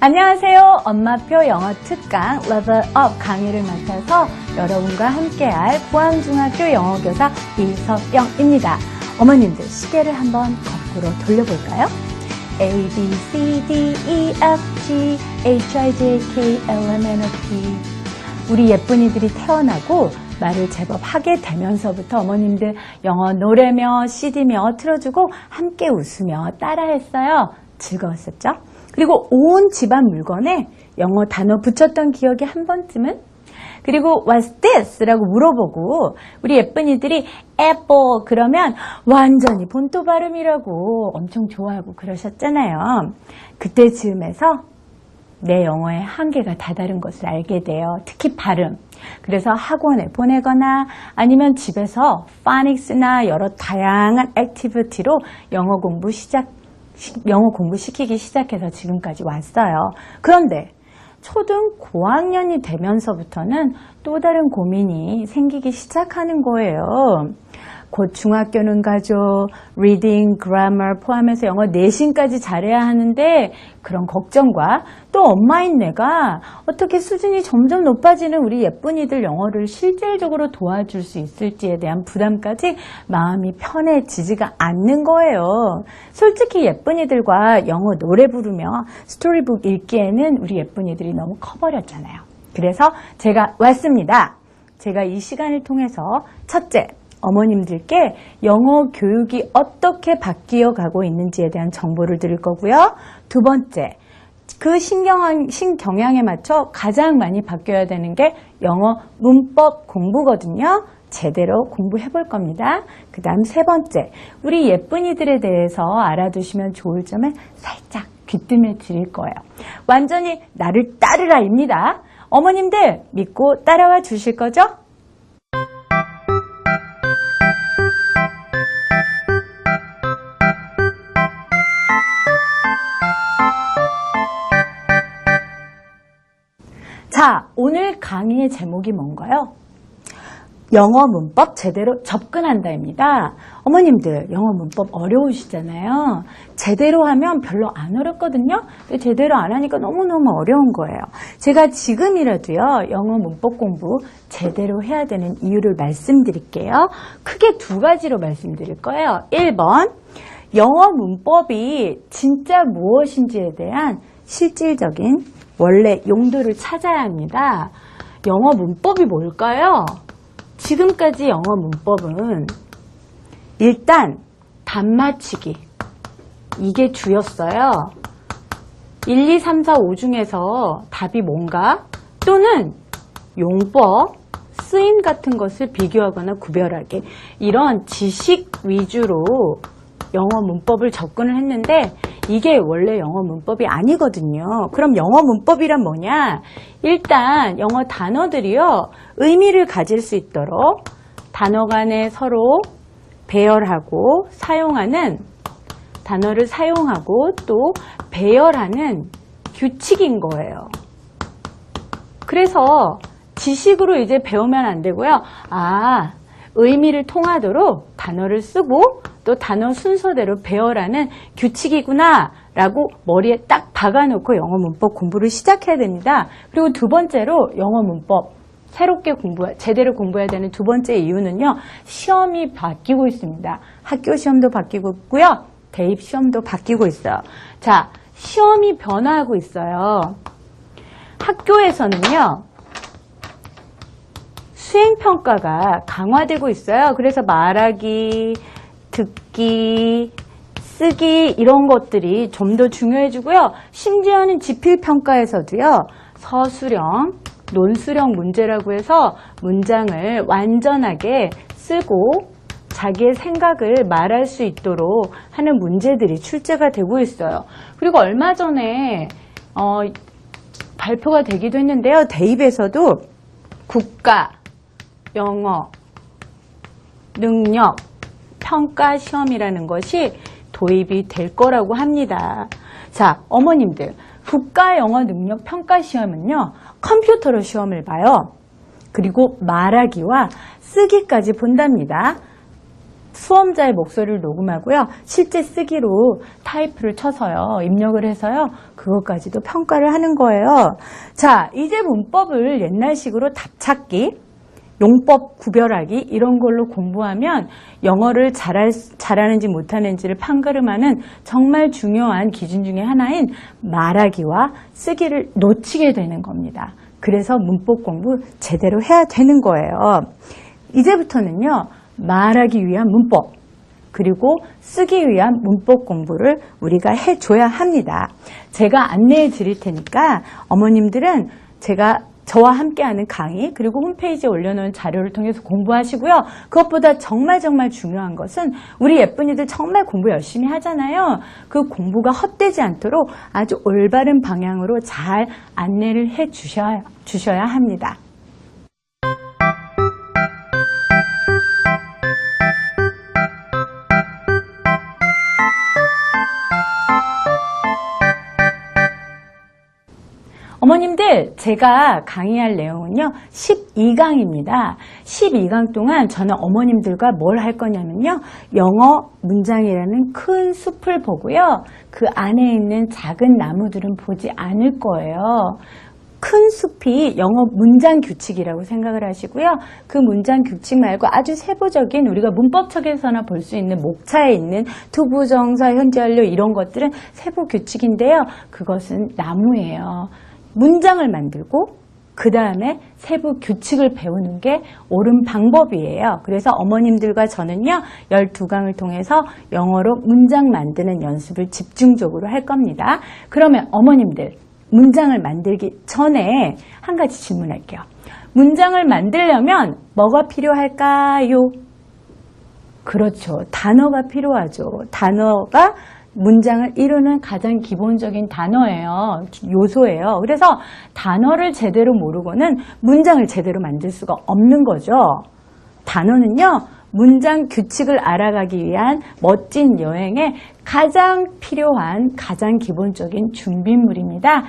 안녕하세요. 엄마표 영어 특강 레벨 업 강의를 맡아서 여러분과 함께할 구암중학교 영어교사 이석영입니다. 어머님들 시계를 한번 거꾸로 돌려볼까요? A, B, C, D, E, F, G, H, I, J, K, L, M, N, O, P 우리 예쁜이들이 태어나고 말을 제법 하게 되면서부터 어머님들 영어 노래며 CD며 틀어주고 함께 웃으며 따라했어요. 즐거웠었죠? 그리고 온 집안 물건에 영어 단어 붙였던 기억이 한 번쯤은? 그리고 What's this? 라고 물어보고 우리 예쁜이들이 apple 그러면 완전히 본토 발음이라고 엄청 좋아하고 그러셨잖아요. 그때 즈음에서 내 영어의 한계가 다다른 것을 알게 돼요. 특히 발음. 그래서 학원에 보내거나 아니면 집에서 파닉스나 여러 다양한 액티비티로 영어 공부 시키기 시작해서 지금까지 왔어요. 그런데 초등 고학년이 되면서부터는 또 다른 고민이 생기기 시작하는 거예요. 곧 중학교는 가죠. 리딩, 그래머 포함해서 영어 내신까지 잘해야 하는데 그런 걱정과 또 엄마인 내가 어떻게 수준이 점점 높아지는 우리 예쁜이들 영어를 실질적으로 도와줄 수 있을지에 대한 부담까지 마음이 편해지지가 않는 거예요. 솔직히 예쁜이들과 영어 노래 부르며 스토리북 읽기에는 우리 예쁜이들이 너무 커버렸잖아요. 그래서 제가 왔습니다. 제가 이 시간을 통해서 첫째, 어머님들께 영어 교육이 어떻게 바뀌어 가고 있는지에 대한 정보를 드릴 거고요. 두 번째, 그 신경향에 맞춰 가장 많이 바뀌어야 되는 게 영어 문법 공부거든요. 제대로 공부해 볼 겁니다. 그 다음 세 번째, 우리 예쁜이들에 대해서 알아두시면 좋을 점을 살짝 귀뜸해 드릴 거예요. 완전히 나를 따르라입니다. 어머님들 믿고 따라와 주실 거죠? 자, 오늘 강의의 제목이 뭔가요? 영어 문법 제대로 접근한다입니다. 어머님들 영어 문법 어려우시잖아요. 제대로 하면 별로 안 어렵거든요. 근데 제대로 안 하니까 너무너무 어려운 거예요. 제가 지금이라도요 영어 문법 공부 제대로 해야 되는 이유를 말씀드릴게요. 크게 두 가지로 말씀드릴 거예요. 1번, 영어 문법이 진짜 무엇인지에 대한 실질적인 원래 용도를 찾아야 합니다. 영어 문법이 뭘까요? 지금까지 영어 문법은 일단 단맞추기, 이게 주였어요. 1, 2, 3, 4, 5 중에서 답이 뭔가 또는 용법, 쓰임 같은 것을 비교하거나 구별하기, 이런 지식 위주로 영어 문법을 접근을 했는데 이게 원래 영어 문법이 아니거든요. 그럼 영어 문법이란 뭐냐? 일단 영어 단어들이요 의미를 가질 수 있도록 단어 간에 서로 배열하고 사용하는, 단어를 사용하고 또 배열하는 규칙인 거예요. 그래서 지식으로 이제 배우면 안 되고요. 의미를 통하도록 단어를 쓰고 또 단어 순서대로 배열하는 규칙이구나 라고 머리에 딱 박아놓고 영어 문법 공부를 시작해야 됩니다. 그리고 두 번째로 영어 문법 새롭게 제대로 공부해야 되는 두 번째 이유는요, 시험이 바뀌고 있습니다. 학교 시험도 바뀌고 있고요, 대입 시험도 바뀌고 있어요. 자, 시험이 변화하고 있어요. 학교에서는요 수행평가가 강화되고 있어요. 그래서 말하기, 듣기, 쓰기 이런 것들이 좀 더 중요해지고요. 심지어는 지필평가에서도요. 서술형, 논술형 문제라고 해서 문장을 완전하게 쓰고 자기의 생각을 말할 수 있도록 하는 문제들이 출제가 되고 있어요. 그리고 얼마 전에 발표가 되기도 했는데요. 대입에서도 국가 영어 능력 평가 시험이라는 것이 도입이 될 거라고 합니다. 자, 어머님들, 국가 영어 능력 평가 시험은요, 컴퓨터로 시험을 봐요. 그리고 말하기와 쓰기까지 본답니다. 수험자의 목소리를 녹음하고요. 실제 쓰기로 타이프를 쳐서요. 입력을 해서요. 그것까지도 평가를 하는 거예요. 자, 이제 문법을 옛날식으로 답찾기, 용법 구별하기 이런 걸로 공부하면 영어를 잘하는지 못하는지를 판가름하는 정말 중요한 기준 중에 하나인 말하기와 쓰기를 놓치게 되는 겁니다. 그래서 문법 공부 제대로 해야 되는 거예요. 이제부터는요. 말하기 위한 문법 그리고 쓰기 위한 문법 공부를 우리가 해줘야 합니다. 제가 안내해 드릴 테니까 어머님들은 저와 함께하는 강의 그리고 홈페이지에 올려놓은 자료를 통해서 공부하시고요. 그것보다 정말 중요한 것은 우리 예쁜이들 정말 공부 열심히 하잖아요. 그 공부가 헛되지 않도록 아주 올바른 방향으로 잘 안내를 해 주셔야 합니다. 어머님들, 제가 강의할 내용은요, 12강입니다. 12강 동안 저는 어머님들과 뭘 할 거냐면요, 영어 문장이라는 큰 숲을 보고요, 그 안에 있는 작은 나무들은 보지 않을 거예요. 큰 숲이 영어 문장 규칙이라고 생각을 하시고요. 그 문장 규칙 말고 아주 세부적인 우리가 문법책에서나 볼 수 있는 목차에 있는 투부, 정사, 현재 완료 이런 것들은 세부 규칙인데요. 그것은 나무예요. 문장을 만들고 그 다음에 세부 규칙을 배우는 게 옳은 방법이에요. 그래서 어머님들과 저는요 12강을 통해서 영어로 문장 만드는 연습을 집중적으로 할 겁니다. 그러면 어머님들 문장을 만들기 전에 한 가지 질문할게요. 문장을 만들려면 뭐가 필요할까요? 그렇죠. 단어가 필요하죠. 단어가 문장을 이루는 가장 기본적인 단어예요. 요소예요. 그래서 단어를 제대로 모르고는 문장을 제대로 만들 수가 없는 거죠. 단어는요, 문장 규칙을 알아가기 위한 멋진 여행에 가장 필요한 가장 기본적인 준비물입니다.